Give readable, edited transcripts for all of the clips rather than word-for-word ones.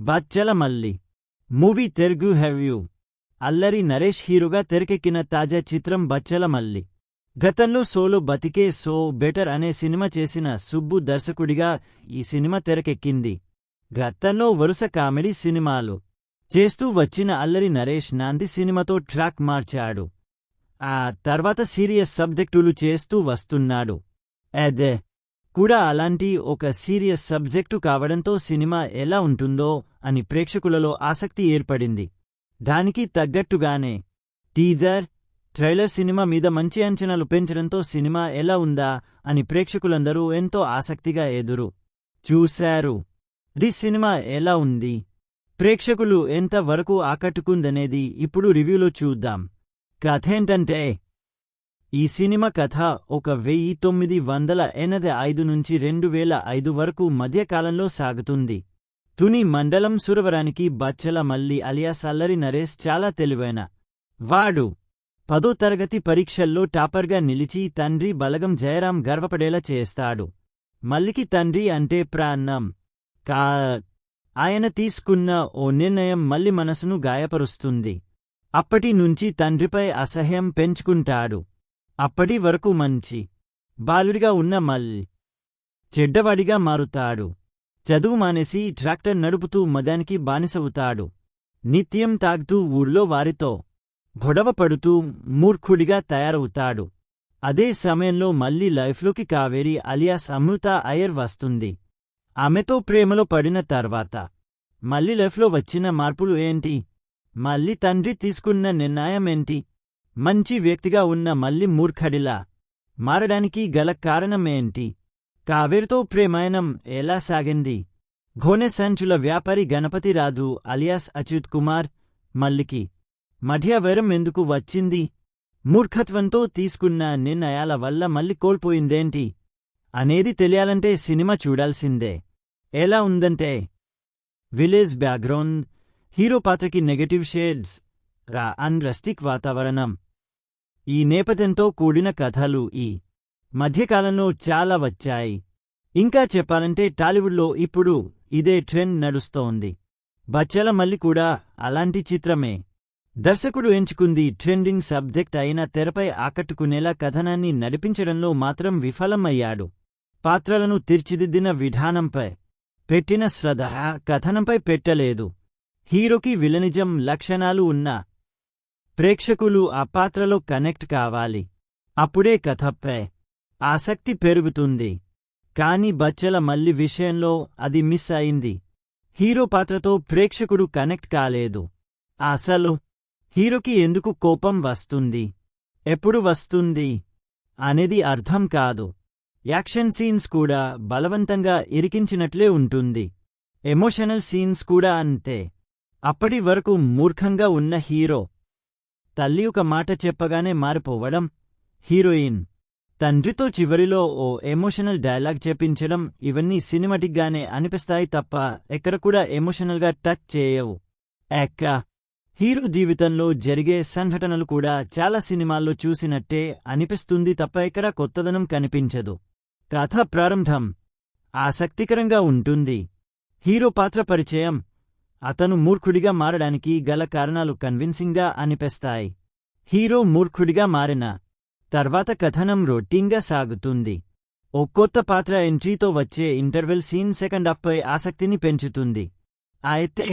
Bachhala Malli movie Telugu review. Allari Naresh హీరోగా తెరకెక్కిన తాజా చిత్రం బచ్చలమల్లి. గతంలో సోలో బతికే సో బెటర్ అనే సినిమా చేసిన సుబ్బు దర్శకుడిగా ఈ సినిమా తెరకెక్కింది. గతంలో వరుస కామెడీ సినిమాలు చేస్తూ వచ్చిన అల్లరి నరేష్ నాంది సినిమాతో ట్రాక్ మార్చాడు. ఆ తర్వాత సీరియస్ సబ్జెక్టులు చేస్తూ వస్తున్నాడు. అదే కూడా అలాంటి ఒక సీరియస్ సబ్జెక్టు కావడంతో సినిమా ఎలా ఉంటుందో అని ప్రేక్షకులలో ఆసక్తి ఏర్పడింది. దానికి తగ్గట్టుగానే టీజర్, ట్రైలర్ సినిమా మీద మంచి అంచనాలు పెంచడంతో సినిమా ఎలా ఉందా అని ప్రేక్షకులందరూ ఎంతో ఆసక్తిగా ఎదురు చూశారు. ఈ సినిమా ఎలా ఉంది, ప్రేక్షకులు ఎంత వరకు ఆకట్టుకుందనేది ఇప్పుడు రివ్యూలో చూద్దాం. కథేంటంటే, ఈ సినిమా కథ 1985 నుంచి 2005 వరకు మధ్యకాలంలో సాగుతుంది. తుని మండలం సురవరానికి బచ్చలమల్లి అలియాస్ అల్లరి నరేష్ చాలా తెలివైన వాడు. 10వ తరగతి పరీక్షల్లో టాపర్గా నిలిచి తండ్రి బలగం జయరాం గర్వపడేలా చేస్తాడు. మల్లికి తండ్రి అంటే ప్రాణం. ఆయన తీసుకున్న ఓ నిర్ణయం మల్లి మనసును గాయపరుస్తుంది. అప్పటి నుంచి తండ్రిపై అసహ్యం పెంచుకుంటాడు. అప్పటి వరకు మంచి బాలుడిగా ఉన్న మల్లి చెడ్డవాడిగా మారుతాడు. చదువు మానేసి ట్రాక్టర్ నడుపుతూ మదానికి బానిసవుతాడు. నిత్యం తాగుతూ ఊర్లో వారితో గొడవ పడుతూ మూర్ఖుడిగా తయారవుతాడు. అదే సమయంలో మల్లి లైఫ్లోకి కావేరి అలియాస్ అమృత అయ్యర్ వస్తుంది. ఆమెతో ప్రేమలో పడిన తర్వాత మల్లి లైఫ్లో వచ్చిన మార్పులు ఏంటి, మల్లి తండ్రి తీసుకున్న నిర్ణయమేంటి, మంచి వ్యక్తిగా ఉన్న మల్లి మూర్ఖడిలా మారడానికి గల కారణమేంటి, కావేరితో ప్రేమాయణం ఎలా సాగింది, గోనె సంచుల వ్యాపారి గణపతిరాజు అలియాస్ అచ్యుత్ కుమార్ మల్లికి మధ్య వైరం ఎందుకు వచ్చింది, మూర్ఖత్వంతో తీసుకున్న నిర్ణయాల వల్ల మల్లి కోల్పోయిందేంటి అనేది తెలియాలంటే సినిమా చూడాల్సిందే. ఎలా ఉందంటే, విలేజ్ బ్యాక్గ్రౌండ్, హీరో పాత్రకి నెగటివ్ షేడ్స్, రస్టిక్ వాతావరణం, ఈ నేపథ్యంతో కూడిన కథలు ఈ మధ్యకాలంలో చాలా వచ్చాయి. ఇంకా చెప్పాలంటే టాలీవుడ్లో ఇప్పుడు ఇదే ట్రెండ్ నడుస్తోంది. బచ్చలమల్లి కూడా అలాంటి చిత్రమే. దర్శకుడు ఎంచుకుంది ట్రెండింగ్ సబ్జెక్ట్ అయిన తెరపై ఆకట్టుకునేలా కథనాన్ని నడిపించడంలో మాత్రం విఫలమయ్యాడు. పాత్రలను తీర్చిదిద్దిన విధానంపై పెట్టిన శ్రద్ధ కథనంపై పెట్టలేదు. హీరోకి విలనిజం లక్షణాలు ఉన్నా ప్రేక్షకులు ఆ పాత్రలో కనెక్ట్ కావాలి. అప్పుడే కథపై ఆసక్తి పెరుగుతుంది. కాని బచ్చలమల్లి విషయంలో అది మిస్ అయింది. హీరో పాత్రతో ప్రేక్షకుడు కనెక్ట్ కాలేదు. అసలు హీరోకి ఎందుకు కోపం వస్తుంది, ఎప్పుడు వస్తుంది అనేది అర్థం కాదు. యాక్షన్ సీన్స్ కూడా బలవంతంగా ఇరికించినట్లే ఉంటుంది. ఎమోషనల్ సీన్స్ కూడా అంతే. అప్పటి వరకు మూర్ఖంగా ఉన్న హీరో తల్లి ఒక మాట చెప్పగానే మారిపోవడం, హీరోయిన్ తండ్రితో చివరిలో ఓ ఎమోషనల్ డైలాగ్ చెప్పించడం, ఇవన్నీ సినిమాటిక్గానే అనిపిస్తాయి తప్ప ఎక్కడ కూడా ఎమోషనల్గా టచ్ చేయవు. హీరో జీవితంలో జరిగే సంఘటనలు కూడా చాలా సినిమాల్లో చూసినట్టే అనిపిస్తుంది తప్ప ఎక్కడా కొత్తదనం కనిపించదు. కథ ప్రారంభం ఆసక్తికరంగా ఉంటుంది. హీరో పాత్ర పరిచయం, అతను మూర్ఖుడిగా మారడానికి గల కారణాలు కన్విన్సింగ్గా అనిపిస్తాయి. హీరో మూర్ఖుడిగా మారిన తర్వాత కథనం రొటీన్గా సాగుతుంది. ఓ కొత్త పాత్ర ఎంట్రీతో వచ్చే ఇంటర్వెల్ సీన్ సెకండ్ హాఫ్పై ఆసక్తిని పెంచుతుంది. అయితే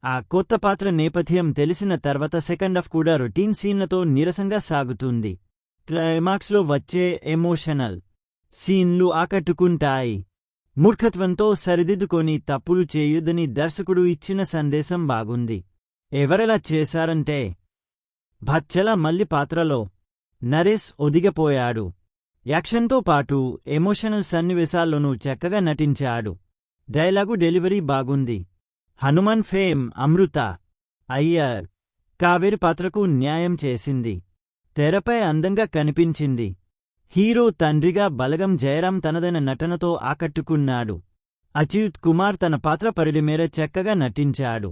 ఆ కొత్త పాత్ర నేపథ్యం తెలిసిన తర్వాత సెకండ్ హాఫ్ కూడా రొటీన్ సీన్లతో నీరసంగా సాగుతుంది. క్లైమాక్స్లో వచ్చే ఎమోషనల్ సీన్లు ఆకట్టుకుంటాయి. మూర్ఖత్వంతో సరిదిద్దుకొని తప్పులు చేయొద్దని దర్శకుడు ఇచ్చిన సందేశం బాగుంది. ఎవరెలా చేశారంటే, బచ్చలమల్లి పాత్రలో నరేష్ ఒదిగిపోయాడు. యాక్షన్తో పాటు ఎమోషనల్ సన్నివేశాల్లోనూ చక్కగా నటించాడు. డైలాగు డెలివరీ బాగుంది. హనుమాన్ ఫేమ్ అమృత అయ్యర్ కావేరి పాత్రకు న్యాయం చేసింది. తెరపై అందంగా కనిపించింది. హీరో తండ్రిగా బలగం జయరాం తనదైన నటనతో ఆకట్టుకున్నాడు. అచ్యుత్ కుమార్ తన పాత్ర పరిధి మేర చక్కగా నటించాడు.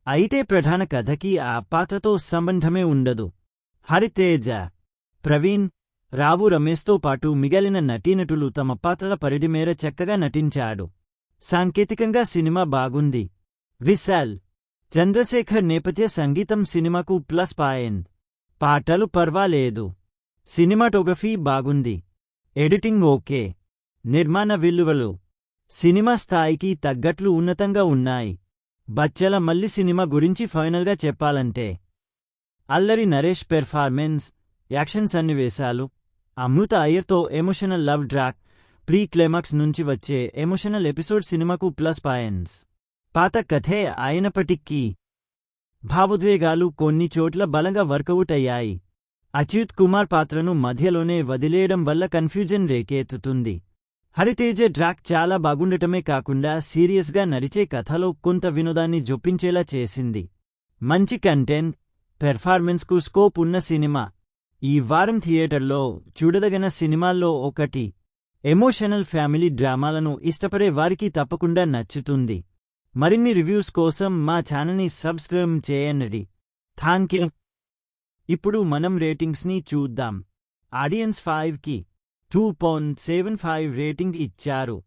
అయితే ప్రధాన కథకి ఆ పాత్రతో సంబంధమే ఉండదు. హరితేజ, ప్రవీణ్, రావు రమేష్తో పాటు మిగిలిన నటీనటులు తమ పాత్రల పరిధి మేర చక్కగా నటించాడు. సాంకేతికంగా సినిమా బాగుంది. విశాల్ చంద్రశేఖర్ నేపథ్య సంగీతం సినిమాకు ప్లస్ పాయింట్. పాటలు పర్వాలేదు, సినిమాటోగ్రఫీ బాగుంది, ఎడిటింగ్ ఓకే, నిర్మాణ విలువలు సినిమా స్థాయికి తగ్గట్లు ఉన్నతంగా ఉన్నాయి. బచ్చల మల్లి సినిమా గురించి ఫైనల్గా చెప్పాలంటే అల్లరి నరేష్ పెర్ఫార్మెన్స్, యాక్షన్ సన్నివేశాలు, అమృత అయ్యర్తో emotional love track, pre climax నుంచి వచ్చే ఎమోషనల్ ఎపిసోడ్ సినిమాకు ప్లస్ పాయింట్స్. పాత కథే అయినప్పటికీ భావోద్వేగాలు కొన్ని చోట్ల బలంగా వర్కౌట్ అయ్యాయి. అచ్యుత్ కుమార్ పాత్రను మధ్యలోనే వదిలేయడం వల్ల కన్ఫ్యూజన్ రేకెత్తుతుంది. హరితేజ ట్రాక్ చాలా బాగుండటమే కాకుండా సీరియస్గా నడిచే కథలో కొంత వినోదాన్ని జొప్పించేలా చేసింది. మంచి కంటెంట్, పెర్ఫార్మెన్స్కు స్కోప్ ఉన్న సినిమా. ఈ వారం థియేటర్లో చూడదగిన సినిమాల్లో ఒకటి. ఎమోషనల్ ఫ్యామిలీ డ్రామాలను ఇష్టపడే వారికి తప్పకుండా నచ్చుతుంది. మరిన్ని రివ్యూస్ కోసం మా ఛానల్ని సబ్స్క్రైబ్ చేయండి. Thank you. ఇప్పుడు మనం రేటింగ్స్ని చూద్దాం. ఆడియన్స్ 5కి 2.75 రేటింగ్ ఇచ్చారు.